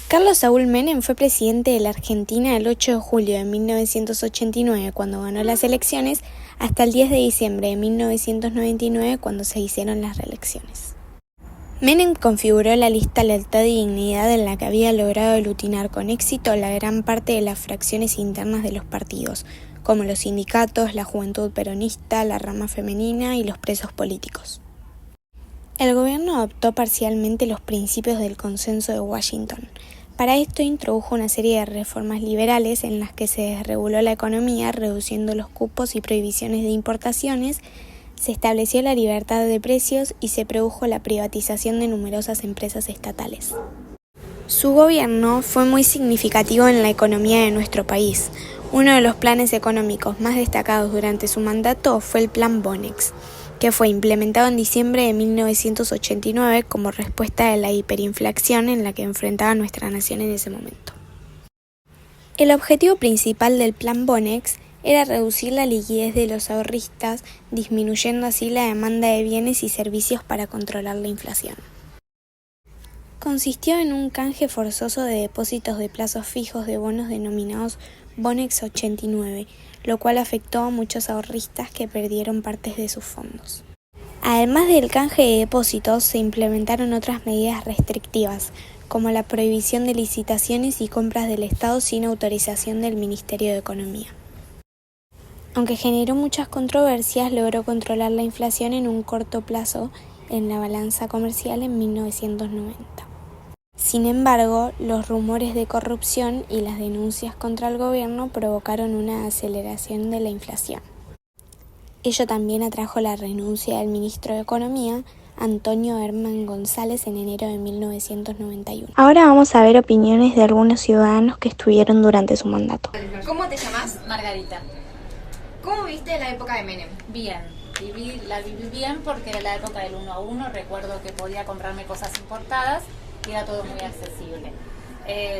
Carlos Saúl Menem fue presidente de la Argentina el 8 de julio de 1989, cuando ganó las elecciones, hasta el 10 de diciembre de 1999, cuando se hicieron las reelecciones. Menem configuró la lista Lealtad y Dignidad, en la que había logrado aglutinar con éxito la gran parte de las fracciones internas de los partidos, como los sindicatos, la juventud peronista, la rama femenina y los presos políticos. El gobierno adoptó parcialmente los principios del Consenso de Washington. Para esto introdujo una serie de reformas liberales en las que se desreguló la economía, reduciendo los cupos y prohibiciones de importaciones, se estableció la libertad de precios y se produjo la privatización de numerosas empresas estatales. Su gobierno fue muy significativo en la economía de nuestro país. Uno de los planes económicos más destacados durante su mandato fue el Plan Bonex, que fue implementado en diciembre de 1989 como respuesta a la hiperinflación en la que enfrentaba nuestra nación en ese momento. El objetivo principal del Plan Bonex era reducir la liquidez de los ahorristas, disminuyendo así la demanda de bienes y servicios para controlar la inflación. Consistió en un canje forzoso de depósitos de plazos fijos de bonos denominados Bonex 89, lo cual afectó a muchos ahorristas que perdieron partes de sus fondos. Además del canje de depósitos, se implementaron otras medidas restrictivas, como la prohibición de licitaciones y compras del Estado sin autorización del Ministerio de Economía. Aunque generó muchas controversias, logró controlar la inflación en un corto plazo en la balanza comercial en 1990. Sin embargo, los rumores de corrupción y las denuncias contra el gobierno provocaron una aceleración de la inflación. Ello también atrajo la renuncia del ministro de Economía, Antonio Herman González, en enero de 1991. Ahora vamos a ver opiniones de algunos ciudadanos que estuvieron durante su mandato. ¿Cómo te llamas? Margarita. ¿Cómo viviste la época de Menem? Bien, la viví bien porque era la época del 1 a 1, recuerdo que podía comprarme cosas importadas y era todo muy accesible.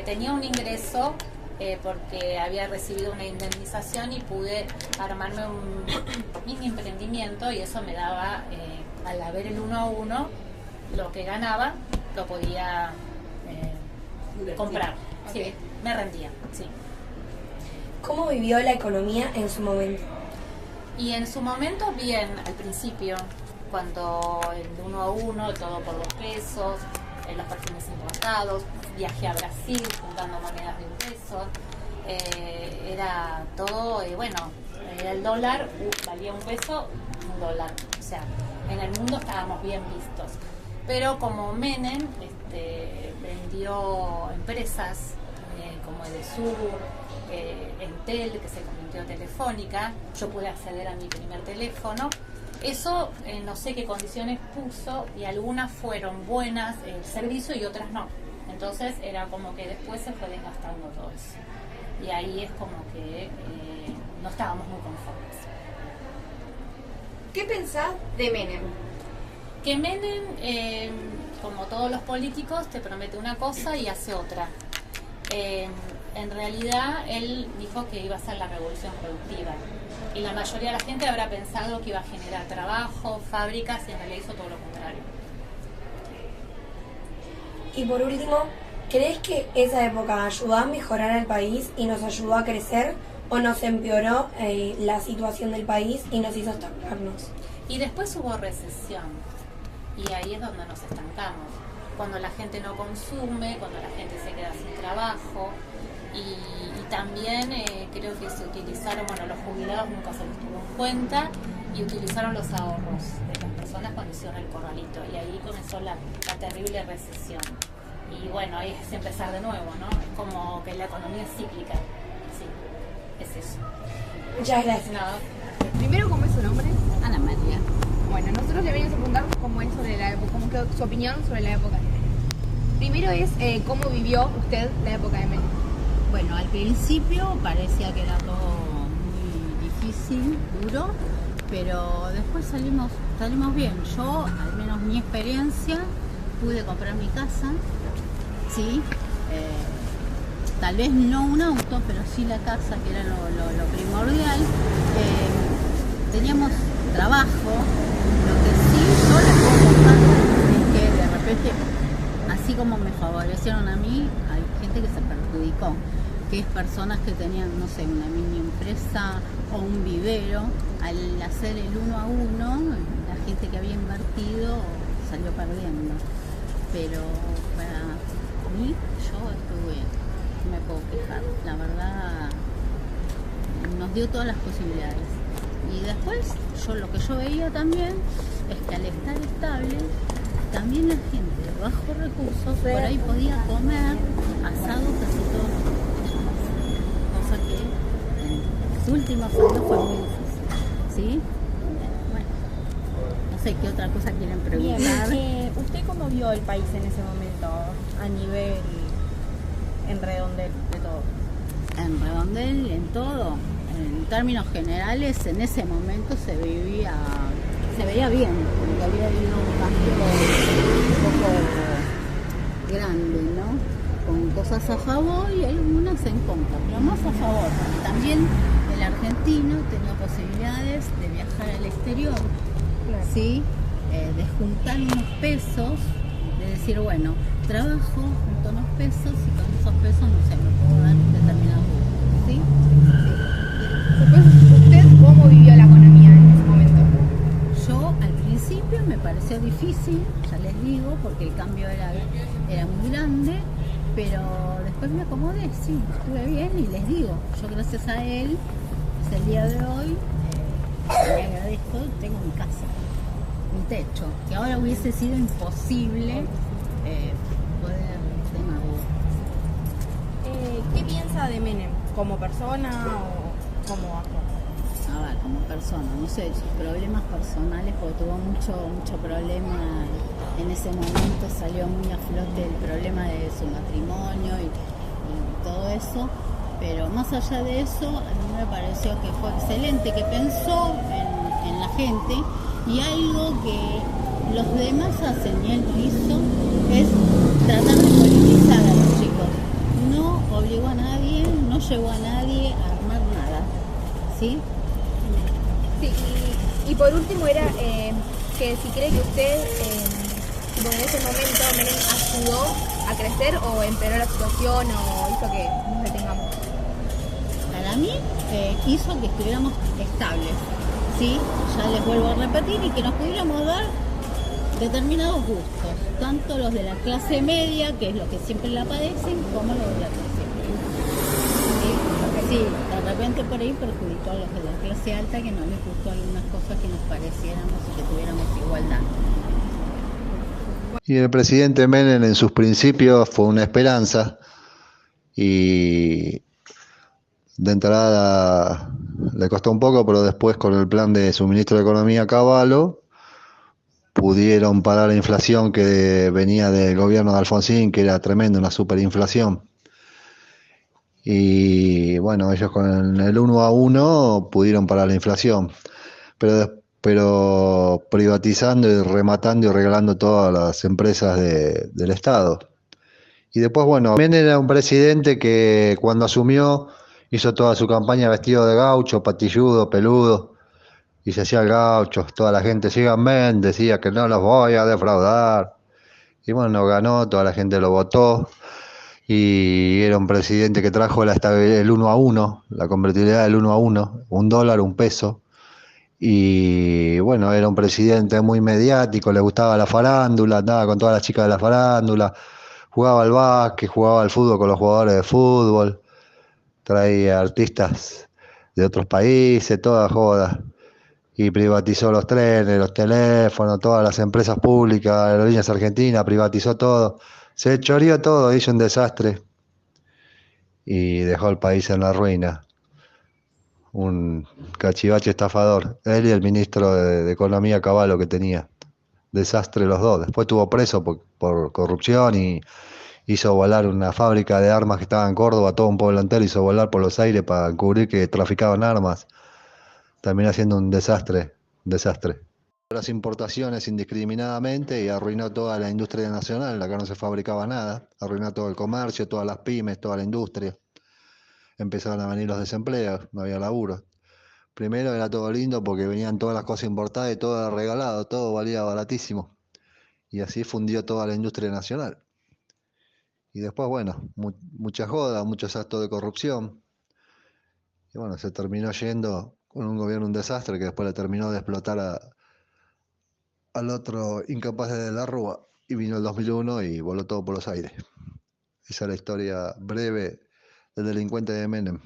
Tenía un ingreso porque había recibido una indemnización y pude armarme un mini emprendimiento y eso me daba, al haber el 1 a 1, lo que ganaba lo podía comprar. Okay. Sí, me rendía, sí. ¿Cómo vivió la economía en su momento? Y en su momento bien, al principio, cuando el 1 a 1, todo por 2 pesos, los perfumes importados, viajé a Brasil juntando monedas de 1 peso, era todo, el dólar valía 1 peso, $1, o sea, en el mundo estábamos bien vistos. Pero como Menem vendió empresas como Edesur, Entel, que se convirtió en Telefónica, yo pude acceder a mi primer teléfono. Eso no sé qué condiciones puso y algunas fueron buenas el servicio y otras no. Entonces era como que después se fue desgastando todo eso. Y ahí es como que no estábamos muy conformes. ¿Qué pensás de Menem? Que Menem, como todos los políticos, te promete una cosa y hace otra. En realidad él dijo que iba a ser la revolución productiva y la mayoría de la gente habrá pensado que iba a generar trabajo, fábricas, y en realidad hizo todo lo contrario. Y por último, ¿crees que esa época ayudó a mejorar al país y nos ayudó a crecer o nos empeoró la situación del país y nos hizo estancarnos? Y después hubo recesión y ahí es donde nos estancamos, cuando la gente no consume, cuando la gente se queda sin trabajo. Y también creo que se utilizaron, los jubilados nunca se los tuvo en cuenta y utilizaron los ahorros de las personas cuando hicieron el corralito y ahí comenzó la terrible recesión. Y bueno, ahí es empezar de nuevo, ¿no? Es como que la economía es cíclica, sí, es eso. Muchas gracias. No. Primero, ¿cómo es su nombre? Ana María. Bueno, nosotros le venimos a preguntar cómo es sobre la época, cómo quedó su opinión sobre la época de Menem. Primero es cómo vivió usted la época de Menem. Bueno, al principio parecía que era todo muy difícil, duro, pero después salimos bien. Yo, al menos mi experiencia, pude comprar mi casa, sí, tal vez no un auto, pero sí la casa, que era lo primordial. Teníamos trabajo, lo que sí yo les puedo contar es que de repente, así como me favorecieron a mí, hay explico? Que es personas que tenían, no sé, una mini empresa o un vivero, al hacer el 1 a 1, la gente que había invertido salió perdiendo. Pero para mí, yo estuve, no me puedo quejar, la verdad nos dio todas las posibilidades. Y después, lo que yo veía también es que al estar estable, también la gente de bajos recursos por ahí podía comer asados casi todos los días. Cosa que en los últimos años fue muy difícil, ¿sí? Bueno, no sé qué otra cosa quieren preguntar. Bien, ¿usted cómo vio el país en ese momento a nivel en redondel de todo? En redondel, en todo, en términos generales, en ese momento se veía bien, porque había habido un cambio un poco grande, ¿no? Con cosas a favor y algunas en contra, pero más a favor. También el argentino tenía posibilidades de viajar al exterior, ¿sí? De juntar unos pesos, de decir, bueno, trabajo, junto unos pesos y con esos pesos, no sé, me puedo dar determinados gustos, ¿sí? ¿Usted cómo vivió la economía en ese momento? Yo al principio me pareció difícil, ya les digo, porque el cambio era muy grande, pero después me acomodé, sí, estuve bien y les digo, yo gracias a él, hasta el día de hoy, le agradezco, tengo mi casa, mi techo, que ahora hubiese sido imposible poder tenerlo. ¿Qué piensa de Menem? ¿Como persona o como actor? A ver, como persona, no sé, sus problemas personales, porque tuvo mucho problema en ese momento, salió muy a flote el problema de su matrimonio y todo eso, pero más allá de eso, a mí me pareció que fue excelente, que pensó en la gente, y algo que los demás hacen y él lo hizo es tratar de politizar a los chicos. No obligó a nadie, no llevó a nadie a armar nada, ¿sí? Sí, y por último era que si cree que usted, bueno, en ese momento Menem ayudó a crecer o empeoró la situación o hizo que nos detengamos. Para mí hizo que estuviéramos estables, ¿sí? Ya les vuelvo a repetir, y que nos pudiéramos dar determinados gustos, tanto los de la clase media, que es lo que siempre la padecen, como los de la clase media. ¿Sí? Sí, de repente por ahí perjudicó a los de la clase alta, que no les gustó algunas cosas que nos pareciéramos y que tuviéramos igualdad. Y el presidente Menem en sus principios fue una esperanza, y de entrada le costó un poco, pero después con el plan de su ministro de Economía, Cavallo, pudieron parar la inflación que venía del gobierno de Alfonsín, que era tremenda, una superinflación. Y bueno, ellos con el 1 a 1 pudieron parar la inflación, pero privatizando y rematando y regalando todas las empresas del Estado. Y después, bueno, también era un presidente que cuando asumió hizo toda su campaña vestido de gaucho, patilludo, peludo, y se hacía el gaucho. Toda la gente, síganme, decía que no los voy a defraudar. Y bueno, ganó, toda la gente lo votó, y era un presidente que trajo el 1 a 1, la convertibilidad del 1 a 1, $1, $1. Y bueno, era un presidente muy mediático, le gustaba la farándula, andaba con todas las chicas de la farándula, jugaba al básquet, jugaba al fútbol con los jugadores de fútbol, traía artistas de otros países, toda joda. Y privatizó los trenes, los teléfonos, todas las empresas públicas, Aerolíneas Argentinas, privatizó todo. Se choreó todo, hizo un desastre y dejó el país en la ruina. Un cachivache estafador, él y el ministro de Economía, Cavallo, que tenía. Desastre los dos. Después estuvo preso por corrupción y hizo volar una fábrica de armas que estaba en Córdoba, todo un pueblo entero hizo volar por los aires para encubrir que traficaban armas. Terminó siendo un desastre, un desastre. Las importaciones indiscriminadamente y arruinó toda la industria nacional, en la que no se fabricaba nada, arruinó todo el comercio, todas las pymes, toda la industria. Empezaron a venir los desempleos, no había laburo. Primero era todo lindo porque venían todas las cosas importadas y todo era regalado, todo valía baratísimo. Y así fundió toda la industria nacional. Y después, bueno, mucha joda, muchos actos de corrupción. Y bueno, se terminó yendo con un gobierno un desastre que después le terminó de explotar al otro incapaz de la Rúa. Y vino el 2001 y voló todo por los aires. Esa es la historia breve del delincuente de Menem.